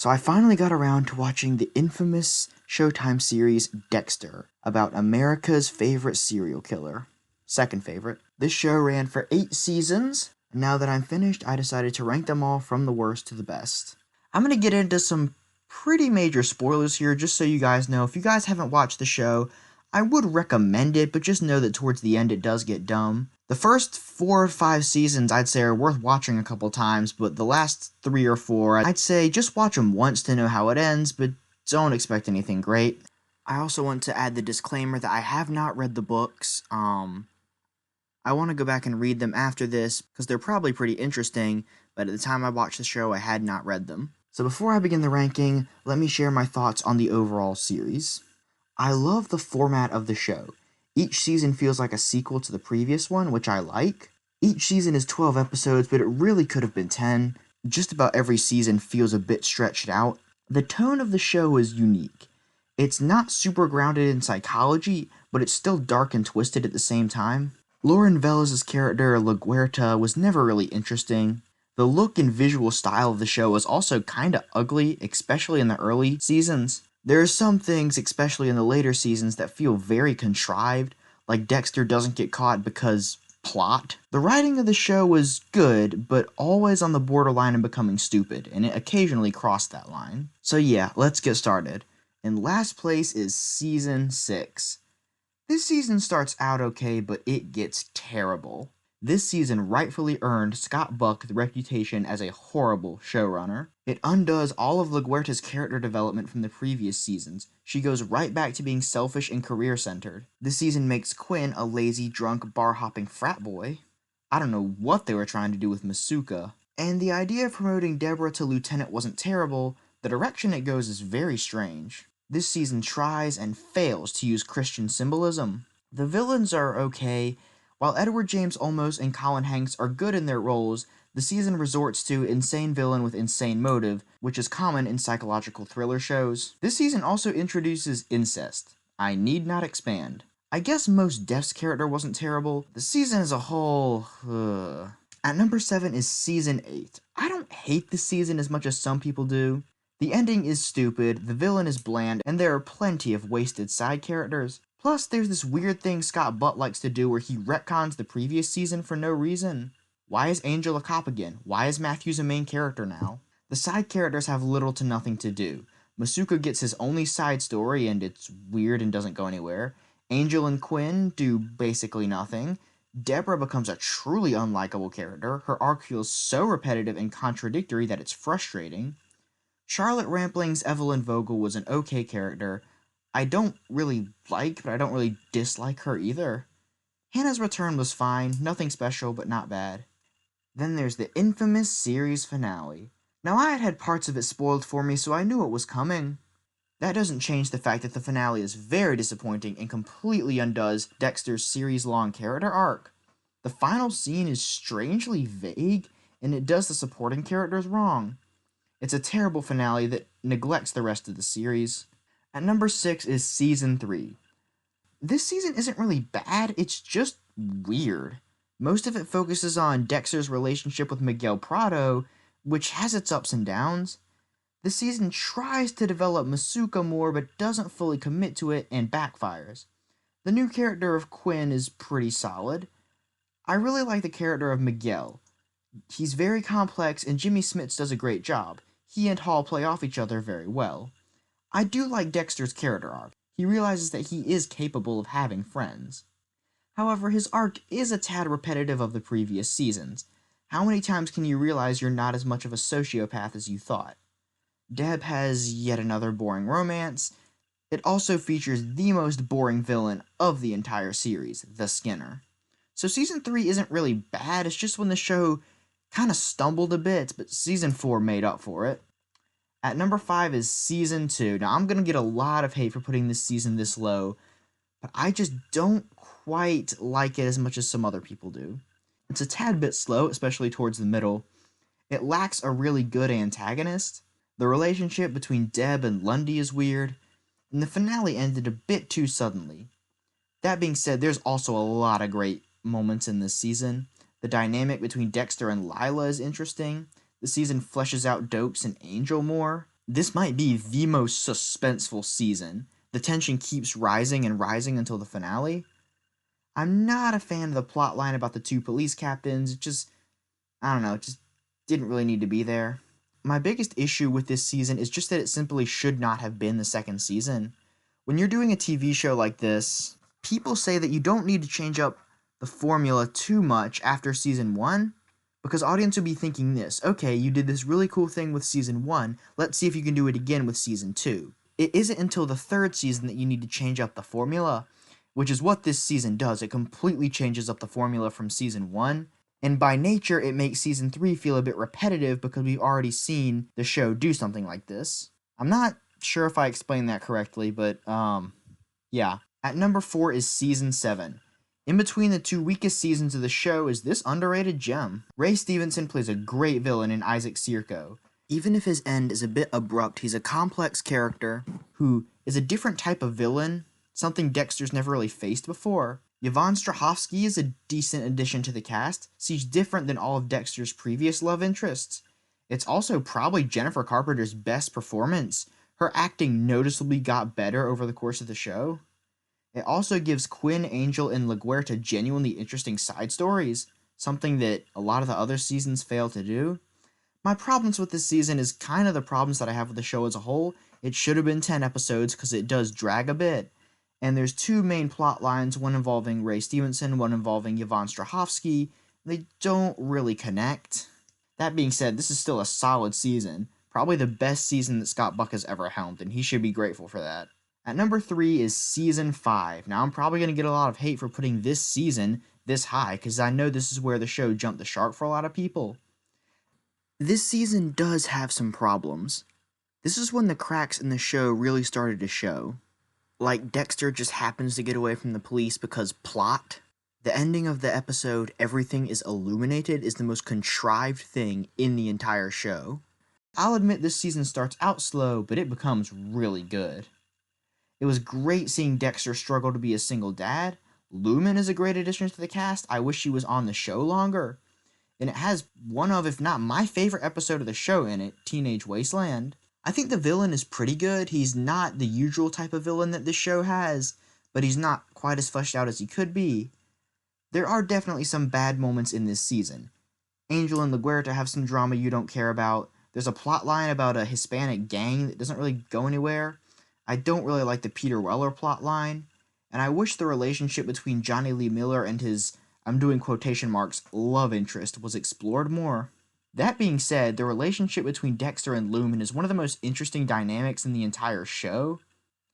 So I finally got around to watching the infamous Showtime series Dexter, about America's favorite serial killer. Second favorite. This show ran for 8 seasons, and now that I'm finished, I decided to rank them all from the worst to the best. I'm going to get into some pretty major spoilers here, just so you guys know. If you guys haven't watched the show, I would recommend it, but just know that towards the end it does get dumb. The first 4 or 5 seasons I'd say are worth watching a couple times, but the last 3 or 4, I'd say just watch them once to know how it ends, but don't expect anything great. I also want to add the disclaimer that I have not read the books. I want to go back and read them after this, because they're probably pretty interesting, but at the time I watched the show I had not read them. So before I begin the ranking, let me share my thoughts on the overall series. I love the format of the show. Each season feels like a sequel to the previous one, which I like. Each season is 12 episodes, but it really could have been 10. Just about every season feels a bit stretched out. The tone of the show is unique. It's not super grounded in psychology, but it's still dark and twisted at the same time. Lauren Velez's character, La Guerta, was never really interesting. The look and visual style of the show was also kinda ugly, especially in the early seasons. There are some things, especially in the later seasons, that feel very contrived, like Dexter doesn't get caught because plot. The writing of the show was good, but always on the borderline of becoming stupid, and it occasionally crossed that line. So yeah, let's get started. In last place is Season 6. This season starts out okay, but it gets terrible. This season rightfully earned Scott Buck the reputation as a horrible showrunner. It undoes all of LaGuerta's character development from the previous seasons. She goes right back to being selfish and career-centered. This season makes Quinn a lazy, drunk, bar-hopping frat boy. I don't know what they were trying to do with Masuka. And the idea of promoting Deborah to lieutenant wasn't terrible, the direction it goes is very strange. This season tries and fails to use Christian symbolism. The villains are okay. While Edward James Olmos and Colin Hanks are good in their roles, the season resorts to insane villain with insane motive, which is common in psychological thriller shows. This season also introduces incest. I need not expand. I guess most Def's character wasn't terrible. The season as a whole, At number 7 is Season 8. I don't hate this season as much as some people do. The ending is stupid, the villain is bland, and there are plenty of wasted side characters. Plus, there's this weird thing Scott Butt likes to do where he retcons the previous season for no reason. Why is Angel a cop again? Why is Matthews a main character now? The side characters have little to nothing to do. Masuka gets his only side story and it's weird and doesn't go anywhere. Angel and Quinn do basically nothing. Deborah becomes a truly unlikable character. Her arc feels so repetitive and contradictory that it's frustrating. Charlotte Rampling's Evelyn Vogel was an okay character. I don't really like, but I don't really dislike her either. Hannah's return was fine, nothing special, but not bad. Then there's the infamous series finale. Now I had had parts of it spoiled for me, so I knew it was coming. That doesn't change the fact that the finale is very disappointing and completely undoes Dexter's series-long character arc. The final scene is strangely vague, and it does the supporting characters wrong. It's a terrible finale that neglects the rest of the series. At number 6 is Season 3. This season isn't really bad, it's just weird. Most of it focuses on Dexter's relationship with Miguel Prado, which has its ups and downs. The season tries to develop Masuka more but doesn't fully commit to it and backfires. The new character of Quinn is pretty solid. I really like the character of Miguel. He's very complex and Jimmy Smits does a great job. He and Hall play off each other very well. I do like Dexter's character arc. He realizes that he is capable of having friends. However, his arc is a tad repetitive of the previous seasons. How many times can you realize you're not as much of a sociopath as you thought? Deb has yet another boring romance. It also features the most boring villain of the entire series, the Skinner. So Season 3 isn't really bad, it's just when the show kind of stumbled a bit, but Season 4 made up for it. At number 5 is Season 2. Now, I'm going to get a lot of hate for putting this season this low, but I just don't quite like it as much as some other people do. It's a tad bit slow, especially towards the middle. It lacks a really good antagonist. The relationship between Deb and Lundy is weird, and the finale ended a bit too suddenly. That being said, there's also a lot of great moments in this season. The dynamic between Dexter and Lila is interesting. The season fleshes out Dopes and Angel more. This might be the most suspenseful season. The tension keeps rising and rising until the finale. I'm not a fan of the plot line about the two police captains. It just, I don't know, it just didn't really need to be there. My biggest issue with this season is just that it simply should not have been the second season. When you're doing a TV show like this, people say that you don't need to change up the formula too much after season 1, because audience will be thinking this: okay, you did this really cool thing with season 1, let's see if you can do it again with season 2. It isn't until the third season that you need to change up the formula, which is what this season does. It completely changes up the formula from season 1, and by nature it makes season 3 feel a bit repetitive because we've already seen the show do something like this. I'm not sure if I explained that correctly, but yeah. At number 4 is season 7. In between the two weakest seasons of the show is this underrated gem. Ray Stevenson plays a great villain in Isaac Sirko. Even if his end is a bit abrupt, he's a complex character who is a different type of villain, something Dexter's never really faced before. Yvonne Strahovski is a decent addition to the cast. She's different than all of Dexter's previous love interests. It's also probably Jennifer Carpenter's best performance. Her acting noticeably got better over the course of the show. It also gives Quinn, Angel, and LaGuerta genuinely interesting side stories, something that a lot of the other seasons fail to do. My problems with this season is kind of the problems that I have with the show as a whole. It should have been 10 episodes because it does drag a bit. And there's two main plot lines, one involving Ray Stevenson, one involving Yvonne Strahovski. They don't really connect. That being said, this is still a solid season. Probably the best season that Scott Buck has ever helmed, and he should be grateful for that. At number 3 is season 5. Now I'm probably going to get a lot of hate for putting this season this high, because I know this is where the show jumped the shark for a lot of people. This season does have some problems. This is when the cracks in the show really started to show. Like Dexter just happens to get away from the police because plot. The ending of the episode, Everything is Illuminated, is the most contrived thing in the entire show. I'll admit this season starts out slow, but it becomes really good. It was great seeing Dexter struggle to be a single dad. Lumen is a great addition to the cast. I wish she was on the show longer. And it has one of, if not my favorite episode of the show in it, Teenage Wasteland. I think the villain is pretty good. He's not the usual type of villain that this show has, but he's not quite as fleshed out as he could be. There are definitely some bad moments in this season. Angel and LaGuerta have some drama you don't care about. There's a plot line about a Hispanic gang that doesn't really go anywhere. I don't really like the Peter Weller plot line, and I wish the relationship between Johnny Lee Miller and his, I'm doing quotation marks, love interest was explored more. That being said, the relationship between Dexter and Lumen is one of the most interesting dynamics in the entire show.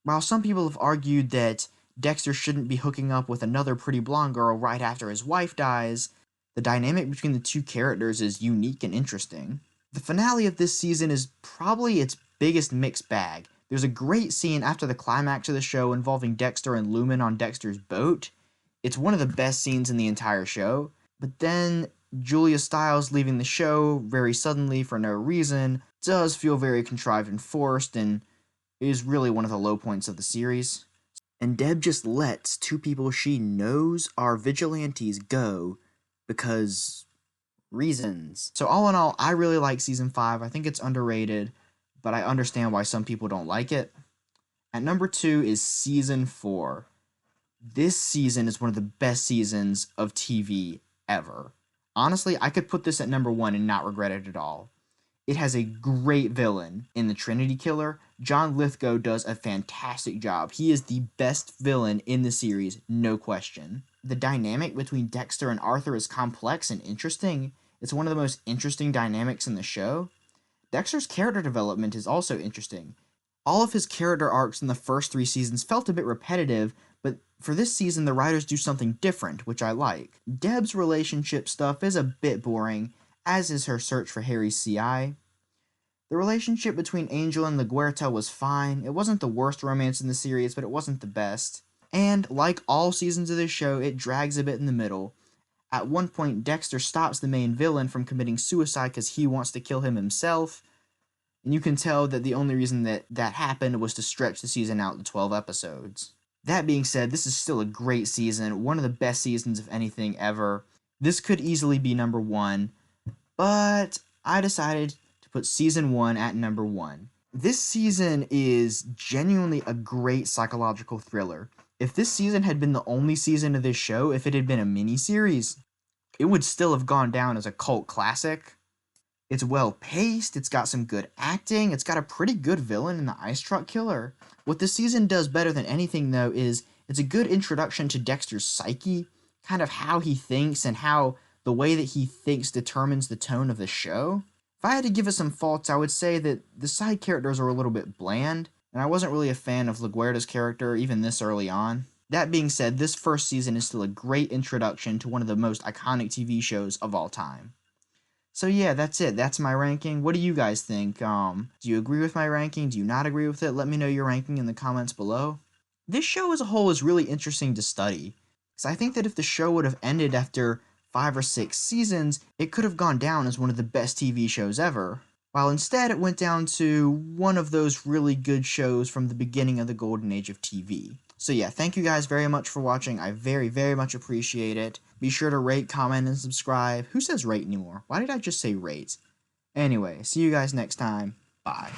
While some people have argued that Dexter shouldn't be hooking up with another pretty blonde girl right after his wife dies, the dynamic between the two characters is unique and interesting. The finale of this season is probably its biggest mixed bag. There's a great scene after the climax of the show involving Dexter and Lumen on Dexter's boat. It's one of the best scenes in the entire show. But then Julia Stiles leaving the show very suddenly for no reason does feel very contrived and forced, and is really one of the low points of the series. And Deb just lets two people she knows are vigilantes go because reasons. So all in all, I really like season 5. I think it's underrated, but I understand why some people don't like it. At number 2 is season 4. This season is one of the best seasons of TV ever. Honestly, I could put this at number 1 and not regret it at all. It has a great villain in the Trinity Killer. John Lithgow does a fantastic job. He is the best villain in the series, no question. The dynamic between Dexter and Arthur is complex and interesting. It's one of the most interesting dynamics in the show. Dexter's character development is also interesting. All of his character arcs in the first 3 seasons felt a bit repetitive, but for this season the writers do something different, which I like. Deb's relationship stuff is a bit boring, as is her search for Harry's CI. The relationship between Angel and LaGuerta was fine. It wasn't the worst romance in the series, but it wasn't the best. And, like all seasons of this show, it drags a bit in the middle. At one point, Dexter stops the main villain from committing suicide because he wants to kill him himself, and you can tell that the only reason that happened was to stretch the season out to 12 episodes. That being said, this is still a great season, one of the best seasons of anything ever. This could easily be number 1, but I decided to put season 1 at number 1. This season is genuinely a great psychological thriller. If this season had been the only season of this show, if it had been a miniseries, it would still have gone down as a cult classic. It's well paced, it's got some good acting, it's got a pretty good villain in the Ice Truck Killer. What this season does better than anything, though, is it's a good introduction to Dexter's psyche, kind of how he thinks and how the way that he thinks determines the tone of the show. If I had to give it some faults, I would say that the side characters are a little bit bland, and I wasn't really a fan of LaGuardia's character even this early on. That being said, this first season is still a great introduction to one of the most iconic TV shows of all time. So yeah, that's it. That's my ranking. What do you guys think? Do you agree with my ranking? Do you not agree with it? Let me know your ranking in the comments below. This show as a whole is really interesting to study, because I think that if the show would have ended after 5 or 6 seasons, it could have gone down as one of the best TV shows ever, while instead it went down to one of those really good shows from the beginning of the golden age of TV. So yeah, thank you guys very much for watching. I very, very much appreciate it. Be sure to rate, comment, and subscribe. Who says rate anymore? Why did I just say rate? Anyway, see you guys next time. Bye.